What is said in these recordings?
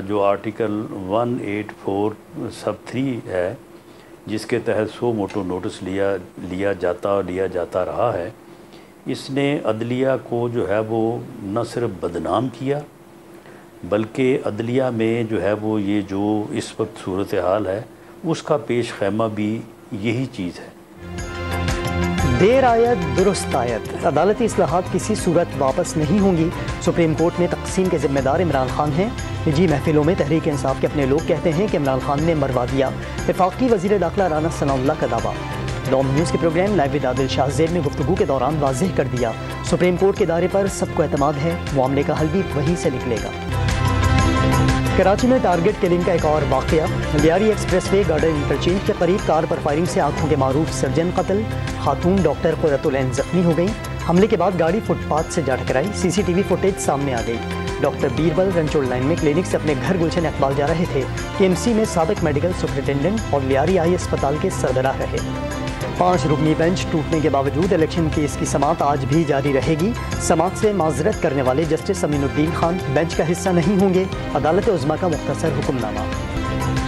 جو آرٹیکل 184(3) ہے جس کے تحت سو موٹو نوٹس لیا جاتا رہا ہے، اس نے عدلیہ کو جو ہے وہ نہ صرف بدنام کیا بلکہ عدلیہ میں جو ہے وہ یہ جو اس وقت صورتحال ہے اس کا پیش خیمہ بھی یہی چیز ہے۔ دیر آیت درست آیت، عدالتی اصلاحات کسی صورت واپس نہیں ہوں گی۔ سپریم کورٹ میں تقسیم کے ذمہ دار عمران خان ہیں۔ نجی محفلوں میں تحریک انصاف کے اپنے لوگ کہتے ہیں کہ عمران خان نے مروا دیا۔ وفاقی وزیر داخلہ رانا ثناء اللہ کا دعویٰ۔ ڈوم نیوز کے پروگرام لائیو ود عادل شاہ زیب میں گفتگو کے دوران واضح کر دیا، سپریم کورٹ کے ادارے پر سب کو اعتماد ہے، معاملے کا حل بھی وہیں سے نکلے گا۔ کراچی میں ٹارگٹ کلنگ کا ایک اور واقعہ۔ Lyari express way garden interchange کے قریب کار پر فائرنگ سے آنکھوں کے معروف سرجن قتل، خاتون ڈاکٹر قرۃ العین زخمی ہو گئیں۔ حملے کے بعد گاڑی فٹ پاتھ سے جا ٹکرائی، سی سی ٹی وی فوٹیج سامنے آ گئی۔ ڈاکٹر بیربل رنچوڑ لائن میں کلینک سے اپنے گھر گلشن اقبال جا رہے تھے کہ ایم سی میں سابق میڈیکل سپرنٹینڈنٹ اور لیاری آئی اسپتال کے سربراہ رہے۔ 5 رکنی بینچ ٹوٹنے کے باوجود الیکشن کیس کی سماعت آج بھی جاری رہے گی۔ سماعت سے معذرت کرنے والے جسٹس امین الدین خان بینچ کا حصہ نہیں ہوں گے، عدالت عظمیٰ کا مختصر حکم نامہ۔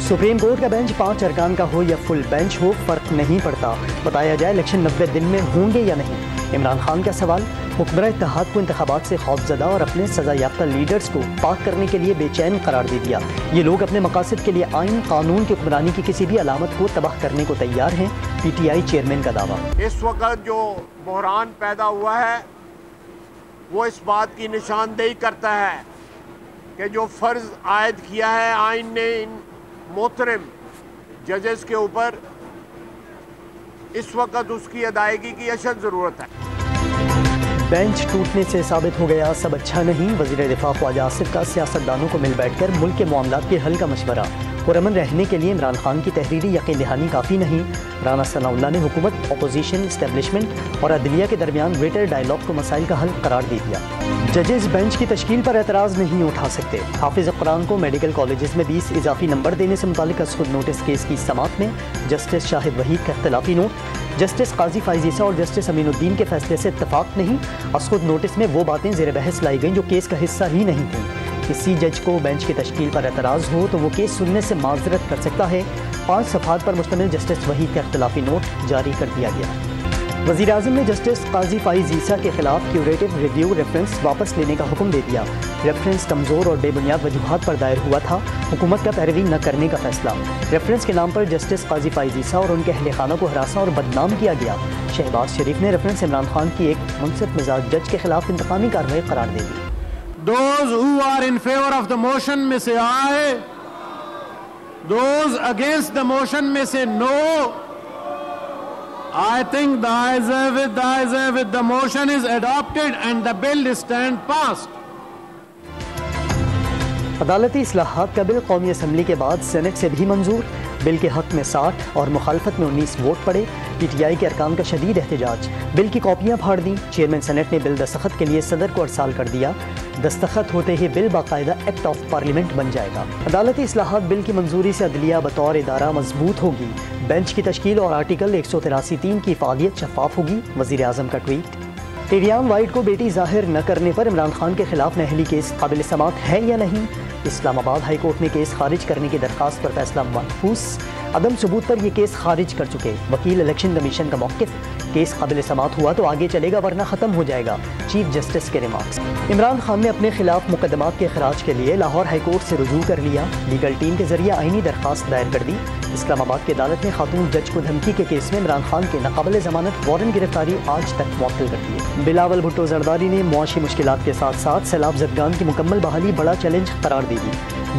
سپریم کورٹ کا بینچ 5 ارکان کا ہو یا فل بینچ ہو فرق نہیں پڑتا، بتایا جائے الیکشن 90 دن میں ہوں گے یا نہیں۔ عمران خان کا سوال، حکمراں اتحاد کو انتخابات سے خوفزدہ اور اپنے سزا یافتہ لیڈرز کو پاک کرنے کے لیے بے چین قرار دے دیا۔ یہ لوگ اپنے مقاصد کے لیے آئین قانون کی حکمرانی کی کسی بھی علامت کو تباہ کرنے کو تیار ہیں، پی ٹی آئی چیئرمین کا دعویٰ۔ اس وقت جو بحران پیدا ہوا ہے وہ اس بات کی نشاندہی کرتا ہے کہ جو فرض عائد کیا ہے آئین نے ان محترم ججز کے اوپر، اس وقت اس کی ادائیگی کی اشد ضرورت ہے۔ بینچ ٹوٹنے سے ثابت ہو گیا سب اچھا نہیں، وزیر دفاع خواجہ آصف کا سیاستدانوں کو مل بیٹھ کر ملک کے معاملات کے حل کا مشورہ۔ پرامن رہنے کے لیے عمران خان کی تحریری یقین دہانی کافی نہیں، رانا ثناء اللہ نے حکومت، اپوزیشن، اسٹیبلشمنٹ اور عدلیہ کے درمیان گریٹر ڈائیلاگ کو مسائل کا حل قرار دے دیا۔ ججز بینچ کی تشکیل پر اعتراض نہیں اٹھا سکتے۔ حافظ قرآن کو میڈیکل کالجز میں 20 اضافی نمبر دینے سے متعلق از خود نوٹس کیس کی سماعت میں جسٹس شاہد وحید کا اختلافی نوٹ۔ جسٹس قاضی فائز عیسیٰ اور جسٹس امین الدین کے فیصلے سے اتفاق نہیں، از خود نوٹس میں وہ باتیں زیر بحث لائی گئیں جو کیس کا حصہ ہی نہیں تھیں۔ کسی جج کو بینچ کی تشکیل پر اعتراض ہو تو وہ کیس سننے سے معذرت کر سکتا ہے۔ 5 صفحات پر مشتمل جسٹس وحید کا اختلافی نوٹ جاری کر دیا گیا۔ وزیر اعظم نے جسٹس قاضی فائز عیسیٰ کے خلاف کیوریٹو ریویو ریفرنس واپس لینے کا حکم دے دیا۔ ریفرنس کمزور اور بے بنیاد وجوہات پر دائر ہوا تھا، حکومت کا پیروی نہ کرنے کا فیصلہ۔ ریفرنس کے نام پر جسٹس قاضی فائز عیسیٰ اور ان کے اہل خانہ کو ہراساں اور بدنام کیا گیا۔ شہباز شریف نے ریفرنس عمران خان کی ایک منصف مزاج جج کے خلاف انتقامی کارروائی قرار دے دی۔ Those who are in favor of the motion may say aye. Those against the motion may say no. I think the ayes have it, the motion is adopted and the bill is stand passed. عدالتی اصلاحات کا بل قومی assembly کے بعد Saint سے بھی منظور۔ بل کے حق میں 60 اور مخالفت میں 19 ووٹ پڑے۔ پی ٹی آئی کے ارکان کا شدید احتجاج، بل کی کاپیاں پھاڑ دیں۔ چیئرمین سینٹ نے بل دستخط کے لیے صدر کو ارسال کر دیا۔ دستخط ہوتے ہی بل باقاعدہ ایکٹ آف پارلیمنٹ بن جائے گا۔ عدالتی اصلاحات بل کی منظوری سے عدلیہ بطور ادارہ مضبوط ہوگی، بینچ کی تشکیل اور آرٹیکل 183(3) کی فعالیت شفاف ہوگی، وزیر اعظم کا ٹویٹ۔ ٹیریان وائٹ کو بیٹی ظاہر نہ کرنے پر عمران خان کے خلاف نااہلی کیس قابل سماعت ہے یا نہیں؟ اسلام آباد ہائی کورٹ نے کیس خارج کرنے کی درخواست پر فیصلہ منحوس، عدم ثبوت پر یہ کیس خارج کر چکے۔ وکیل الیکشن کمیشن کا موقف، کیس قابل سماعت ہوا تو آگے چلے گا ورنہ ختم ہو جائے گا، چیف جسٹس کے ریمارکس۔ عمران خان نے اپنے خلاف مقدمات کے خراج کے لیے لاہور ہائی کورٹ سے رجوع کر لیا، لیگل ٹیم کے ذریعے آئینی درخواست دائر کر دی۔ اسلام آباد کی عدالت نے خاتون جج کو دھمکی کے کیس میں عمران خان کے ناقابل ضمانت وارنٹ گرفتاری آج تک معطل کر دی۔ بلاول بھٹو زرداری نے معاشی مشکلات کے ساتھ ساتھ سیلاب زدگان کی مکمل بحالی بڑا چیلنج قرار دے دی۔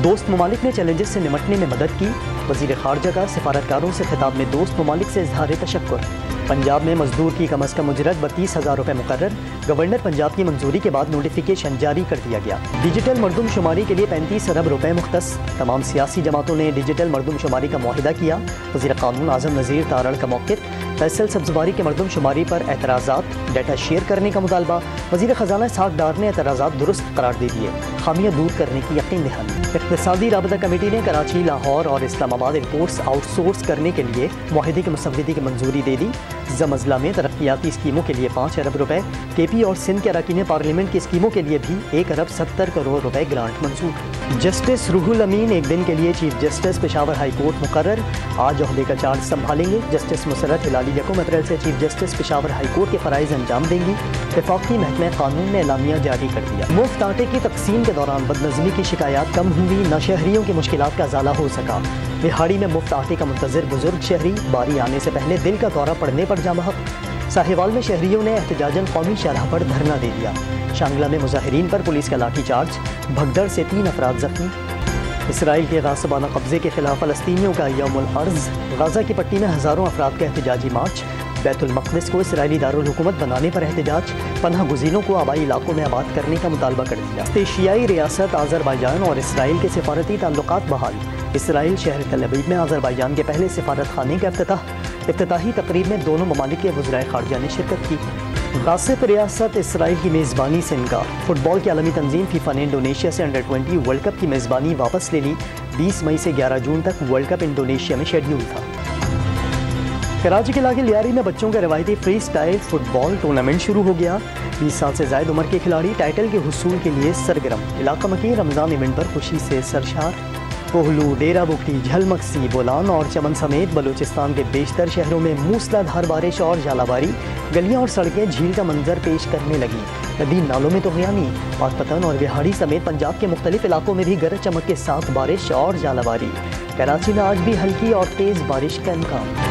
دوست ممالک نے چیلنجز سے نمٹنے میں مدد کی، وزیر خارجہ کا سفارتکاروں سے خطاب میں دوست ممالک سے اظہار تشکر۔ پنجاب میں مزدور کی کم از کم اجرت 32,000 روپے مقرر، گورنر پنجاب کی منظوری کے بعد نوٹیفیکیشن جاری کر دیا گیا۔ ڈیجیٹل مردم شماری کے لیے 35 ارب روپے مختص، تمام سیاسی جماعتوں نے ڈیجیٹل مردم شماری کا معاہدہ کیا، وزیر قانون اعظم نذیر تارڑ کا موقف۔ فیصل سبزواری کے مردم شماری پر اعتراضات، ڈیٹا شیئر کرنے کا مطالبہ، وزیر خزانہ اسحاق ڈار نے اعتراضات درست قرار دے دیے، خامیاں دور کرنے کی یقین دہانی۔ اقتصادی رابطہ کمیٹی نے کراچی، لاہور اور اسلام آباد ایئرپورٹس آؤٹ سورس کرنے کے لیے معاہدے کی مسودے کی منظوری دے دی۔ ضم اضلاع میں ترقیاتی اسکیموں کے لیے 5 ارب روپے، کے پی اور سندھ کے اراکین پارلیمنٹ کی اسکیموں کے لیے بھی 1 ارب 70 کروڑ روپے گرانٹ منظور۔ جسٹس روح الامین 1 دن کے لیے chief justice Peshawar high court مقرر، آج عہدے کا چارج سنبھالیں گے۔ جسٹس مسرت ہلالی 1 اپریل سے chief justice Peshawar high court کے فرائض انجام دیں گی۔ وفاقی محکمہ قانون نے اعلامیہ جاری کر دیا۔ مفت آٹے کی تقسیم کے دوران بدنظمی کی شکایات کم ہوئی، نہ شہریوں کی مشکلات کا ازالہ ہو سکا۔ بہاڑی میں مفت آٹے کا منتظر بزرگ شہری باری آنے سے پہلے دل کا دورہ پڑنے پر جاں بحق۔ ساہیوال میں شہریوں نے احتجاجاً قومی شاہراہ پر دھرنا دے دیا۔ شانگلہ میں مظاہرین پر پولیس کا لاٹھی چارج، بھگدڑ سے 3 افراد زخمی۔ اسرائیل کے غاصبانہ قبضے کے خلاف فلسطینیوں کا یوم الارض، غزہ کی پٹی میں ہزاروں افراد کا احتجاجی مارچ۔ بیت المقدس کو اسرائیلی دارالحکومت بنانے پر احتجاج، پناہ گزینوں کو آبائی علاقوں میں آباد کرنے کا مطالبہ کر دیا۔ ایشیائی ریاست آذربائیجان اور اسرائیل کے سفارتی تعلقات بحال، اسرائیل شہر تل ابیب میں آذربائیجان کے پہلے سفارت خانے کا افتتاحی تقریب میں دونوں ممالک کے وزرائے خارجہ نے شرکت کی۔ غاصب ریاست اسرائیل کی میزبانی سے انکار، فٹ بال کی عالمی تنظیم فیفا نے انڈونیشیا سے انڈر 20 ورلڈ کپ کی میزبانی واپس لے لی۔ 20 مئی سے 11 جون تک ورلڈ کپ انڈونیشیا میں شیڈیول تھا۔ کراچی کے علاقے لیاری میں بچوں کا روایتی فری سٹائل فٹ بال ٹورنامنٹ شروع ہو گیا۔ 20 سال سے زائد عمر کے کھلاڑی ٹائٹل کے حصول کے لیے سرگرم، علاقہ مکی رمضان ایونٹ پر خوشی سے سرشار۔ کوہلو، ڈیرہ بگٹی، جھل مکسی، بولان اور چمن سمیت بلوچستان کے بیشتر شہروں میں موسلا دھار بارش اور ژالہ باری، گلیاں اور سڑکیں جھیل کا منظر پیش کرنے لگیں۔ ندی نالوں میں طغیانی، پاک پتن اور بہاڑی سمیت پنجاب کے مختلف علاقوں میں بھی گرج چمک کے ساتھ بارش اور ژالہ باری۔ کراچی میں آج بھی ہلکی اور تیز بارش کا امکان۔